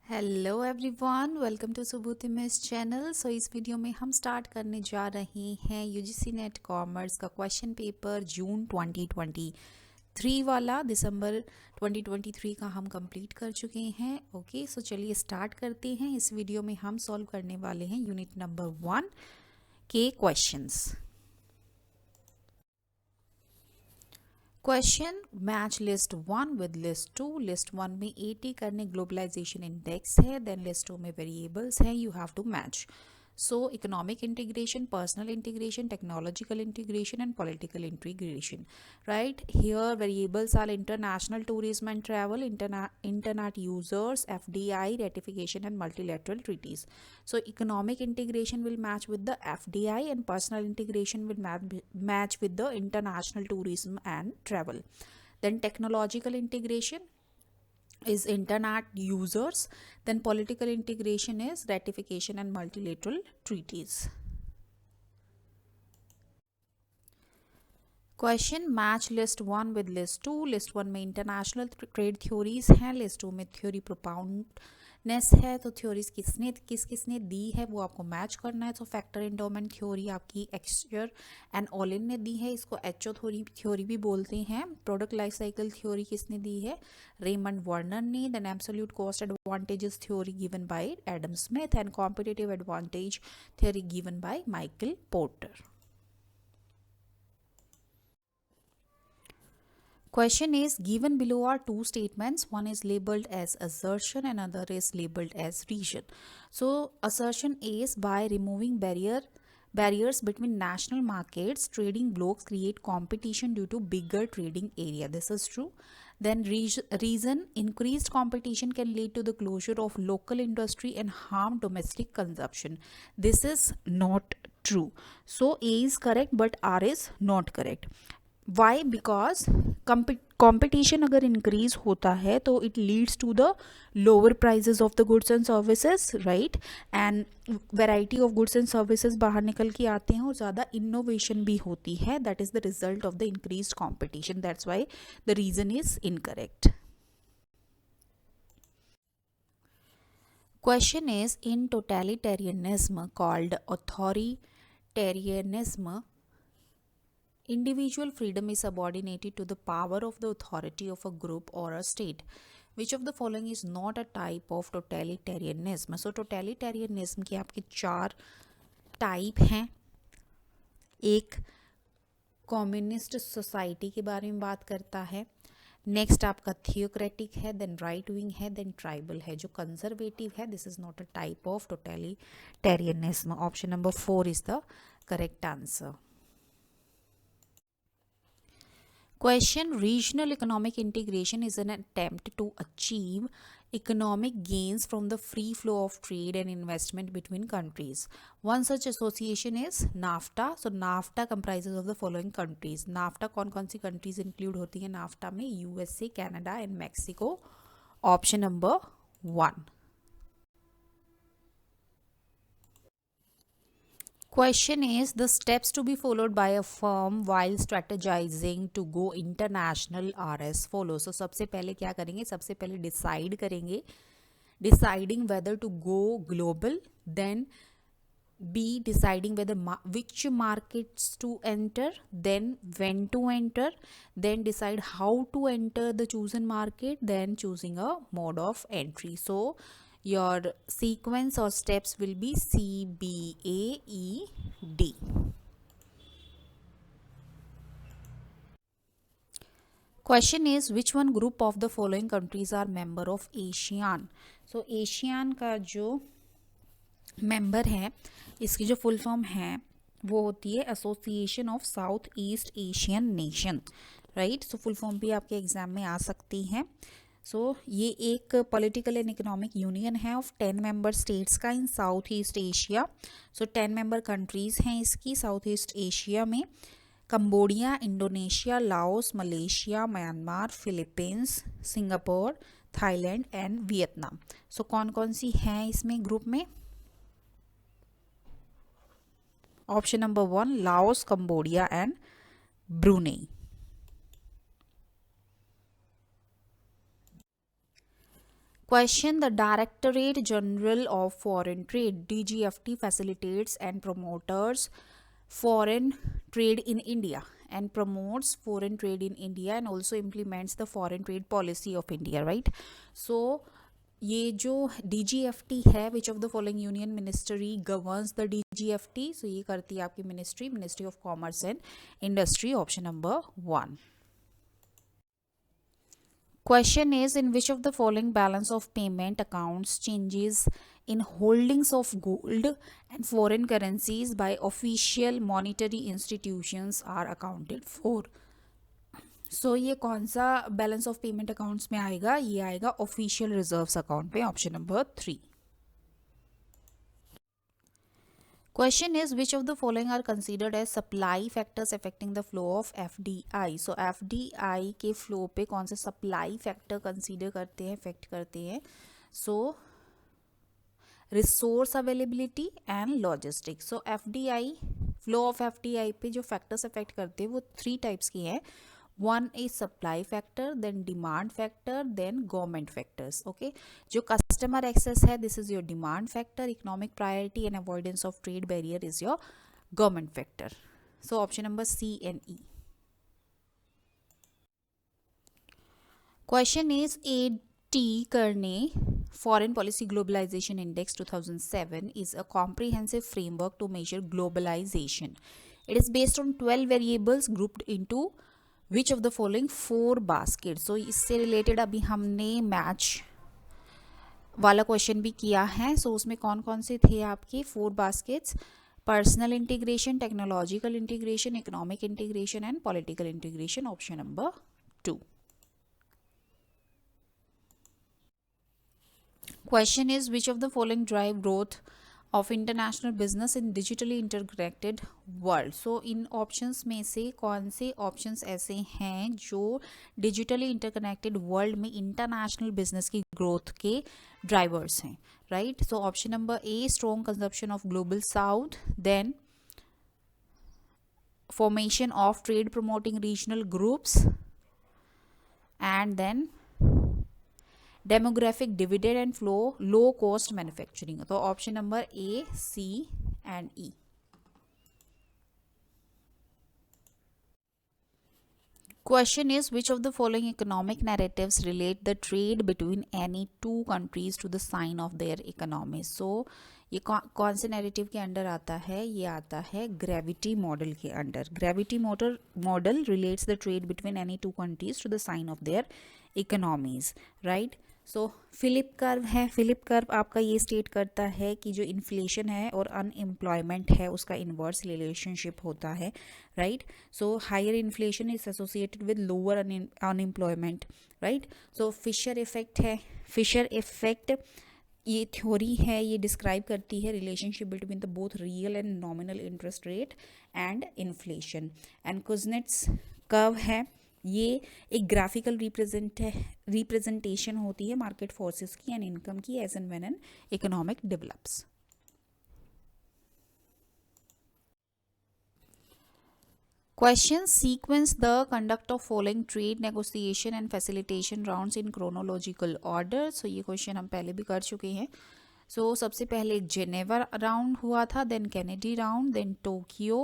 Hello everyone, welcome to सुबुति miss channel. So इस video में हम स्टार्ट करने जा रहे हैं यूजीसी नेट कॉमर्स का क्वेश्चन पेपर जून 2023 वाला। दिसंबर 2023 का हम कंप्लीट कर चुके हैं। ओके, सो चलिए स्टार्ट करते हैं। इस वीडियो में हम सॉल्व करने वाले हैं यूनिट नंबर 1 के questions. Question match list 1 with list 2। List 1 में 80 करने ग्लोबलाइजेशन इंडेक्स है, देन लिस्ट 2 में वेरिएबल्स हैं, you have to match. So economic integration, personal integration, technological integration and political integration, right? Here variables are international tourism and travel, internet users, FDI, ratification and multilateral treaties. So economic integration will match with the FDI and personal integration will match with the international tourism and travel. Then technological integration is internet users, then political integration is ratification and multilateral treaties. Question match list 1 with list 2। List 1 में international trade theories हैं, list 2 में theory प्रोपाउंडनेस है। तो theories किसने दी है वो आपको मैच करना है। तो फैक्टर एंडोमेंट थ्योरी आपकी एक्सचर एंड ऑलिन ने दी है, इसको एचओ थ्योरी भी बोलते हैं। प्रोडक्ट लाइफ साइकिल थ्योरी किसने दी है? रेमंड वर्नर ने। Then absolute cost advantages theory given by Adam Smith and competitive advantage theory given by Michael Porter. Question is given below are two statements. One is labeled as assertion and other is labeled as reason. So assertion is by removing barriers between national markets, trading blocks create competition due to bigger trading area. This is true. Then reason increased competition can lead to the closure of local industry and harm domestic consumption. This is not true. So A is correct but R is not correct. Why? Because competition अगर increase होता है तो it leads to the lower prices of the goods and services, right? And variety of goods and services बाहर निकल के आते हैं और ज़्यादा इनोवेशन भी होती है। That is the result of the increase competition. That's why the reason is incorrect. Question is in totalitarianism called authoritarianism, individual freedom is subordinated to the power of the authority of a group or a state. Which of the following is not a type of totalitarianism? So totalitarianism के आपके 4 type हैं। एक communist society के बारे में बात करता है, नेक्स्ट आपका थियोक्रेटिक है, देन राइट विंग है, देन ट्राइबल है। जो कंजर्वेटिव है this is not a type of totalitarianism. Option number 4 is the correct answer. Question: regional economic integration is an attempt to achieve economic gains from the free flow of trade and investment between countries. One such association is NAFTA. So NAFTA comprises of the following countries. NAFTA कौन कौन सी countries include होती है NAFTA में? USA, Canada and Mexico. Option number 1. Question is the steps to be followed by a firm while strategizing to go international are as follows. So सबसे पहले क्या करेंगे? सबसे पहले डिसाइड करेंगे, deciding whether to go global, then B deciding whether which markets to enter, then when to enter, then decide how to enter the chosen market, then choosing a mode of entry. So your sequence or steps will be C, B, A, E, D. Question is which one group of the following countries are member of ASEAN? So ASEAN का जो member है, इसकी जो full form है वो होती है association of south east Asian nation, right? So full form भी आपके एग्जाम में आ सकती है। सो ये एक पॉलिटिकल एंड इकोनॉमिक यूनियन है ऑफ 10 मेंबर स्टेट्स का in South East Asia. So 10 member countries हैं इसकी साउथ ईस्ट एशिया में: Cambodia, Indonesia, Laos, Malaysia, Myanmar, Philippines, Singapore, Thailand and Vietnam. So कौन कौन सी हैं इसमें ग्रुप में? Option number 1 Laos, Cambodia and Brunei. Question: The Directorate General of Foreign Trade (DGFT) facilitates and promoters foreign trade in India and promotes foreign trade in India and also implements the foreign trade policy of India, right? So ये जो DGFT है, विच of the following union ministry governs the DGFT? सो ये करती है आपकी ministry of commerce and industry, option number 1. Question is, in which of the following balance of payment accounts changes in holdings of gold and foreign currencies by official monetary institutions are accounted for? सो ये कौन सा balance of payment accounts में आएगा? ये आएगा official reserves account पे, option number 3. Question is, which of the following are considered as supply factors affecting the flow of FDI? So FDI के flow पे कौन से सप्लाई फैक्टर कंसीडर करते हैं, इफेक्ट करते हैं? So resource availability and logistics. So FDI, flow of FDI पे जो फैक्टर्स अफेक्ट करते हैं वो 3 टाइप्स के हैं. One is supply factor, then demand factor, then government factors. Okay, जो कस्टमर एक्सेस है, this is your demand factor. Economic priority and avoidance of trade barrier is your government factor. So option number C and E. Question is, A.T. Kearney Foreign Policy Globalization Index 2007 is a comprehensive framework to measure globalization. It is based on 12 variables grouped into which of the following 4 basket. So इससे related अभी हमने match वाला question भी किया है. सो उसमें कौन कौन से थे आपके 4 baskets? Personal integration, technological integration, economic integration and political integration, option number 2. Question is, which of the following drive growth of international business in digitally interconnected world? So इन ऑप्शंस में से कौन से ऑप्शंस ऐसे हैं जो डिजिटली इंटरकनेक्टेड वर्ल्ड में international business की ग्रोथ के ड्राइवर्स हैं, right? So option number A, strong consumption of global south, then formation of trade promoting regional groups, and then demographic dividend and flow, low cost manufacturing. तो option number A, C and E. Question is, which of the following economic narratives relate the trade between any two countries to the sign of their economies? So ये कौन से narrative के under आता है? ये आता है ग्रेविटी मॉडल के under. Gravity model relates the trade between any two countries to the sign of their economies, right? So Phillip curve है. फिलिप कर्व आपका ये स्टेट करता है कि जो इन्फ्लेशन है और अनएम्प्लॉयमेंट है उसका इन्वर्स रिलेशनशिप होता है, right? So higher inflation is associated with lower unemployment, right? So Fisher effect है. फिशर इफेक्ट ये थ्योरी है, ये डिस्क्राइब करती है relationship between the both real and nominal interest rate and inflation. And Kuznets curve है, ये एक graphical representation होती है मार्केट फोर्सेस की एंड इनकम की as and when an economic develops. Question: Sequence the conduct of following trade negotiation and facilitation rounds in chronological order. So ये question हम पहले भी कर चुके हैं. So सबसे पहले जेनेवा राउंड हुआ था, then Kennedy round, then Tokyo,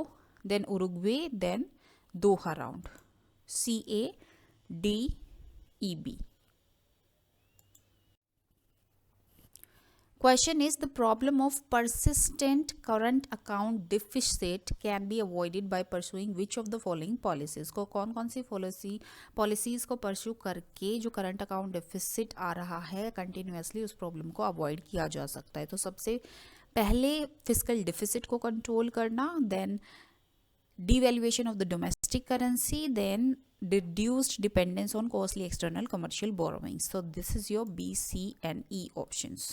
then Uruguay, then Doha round. CADEB. Question is, the problem of persistent current account deficit can be avoided by pursuing which of the following policies? को कौन कौन सी policies को pursue करके जो current account deficit आ रहा है continuously उस problem को अवॉइड किया जा सकता है? तो सबसे पहले फिस्कल डिफिसिट को कंट्रोल करना, then devaluation of the domestic currency, then reduced dependence on costly external commercial borrowings. So this is your B, C and E options.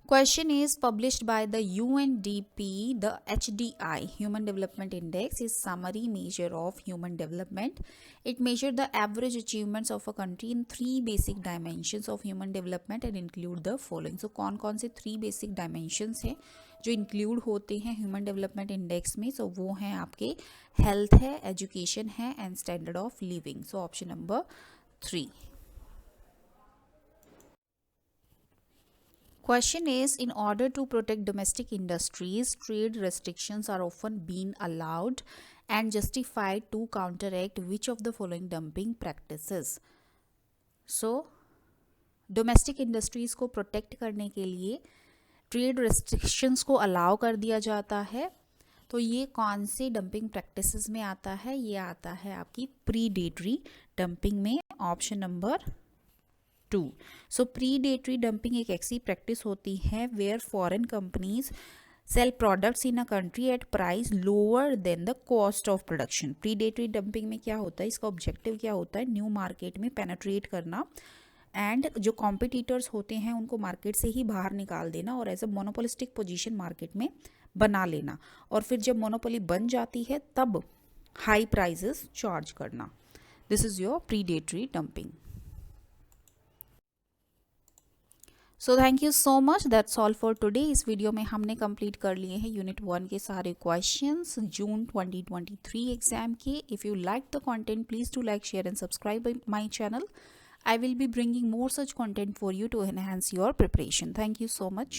Question is, published by the UNDP, the HDI, Human Development Index, is summary measure of human development. It measures the average achievements of a country in 3 basic dimensions of human development and include the following. So कौन कौन से 3 basic dimensions हैं जो include होते हैं human development index में? सो वो हैं आपके हेल्थ है, एजुकेशन है and standard of living. So option number 3. Question is, in order to protect domestic industries, trade restrictions are often being allowed and justified to counteract which of the following dumping practices? So, domestic industries को protect करने के लिए trade restrictions को allow कर दिया जाता है। तो ये कौन से डंपिंग प्रैक्टिसेस में आता है? ये आता है आपकी प्रीडेटरी डंपिंग में, option number 2। So predatory dumping एक ऐसी प्रैक्टिस होती है where foreign companies sell products in a country at price lower than the cost of production. Predatory dumping में क्या होता है, इसका ऑब्जेक्टिव क्या होता है? न्यू मार्केट में पेनेट्रेट करना एंड जो कॉम्पिटिटर्स होते हैं उनको मार्केट से ही बाहर निकाल देना और as a monopolistic position market में बना लेना, और फिर जब मोनोपोली बन जाती है तब हाई प्राइजेस चार्ज करना। This is your predatory dumping. So thank you so much, that's all for today. इस वीडियो में हमने कंप्लीट कर लिए हैं यूनिट 1 के सारे क्वेश्चंस जून 2023 एग्जाम के। If you like the content, please do like, share and subscribe my channel. I will be bringing more such content for you to enhance your preparation. Thank you so much.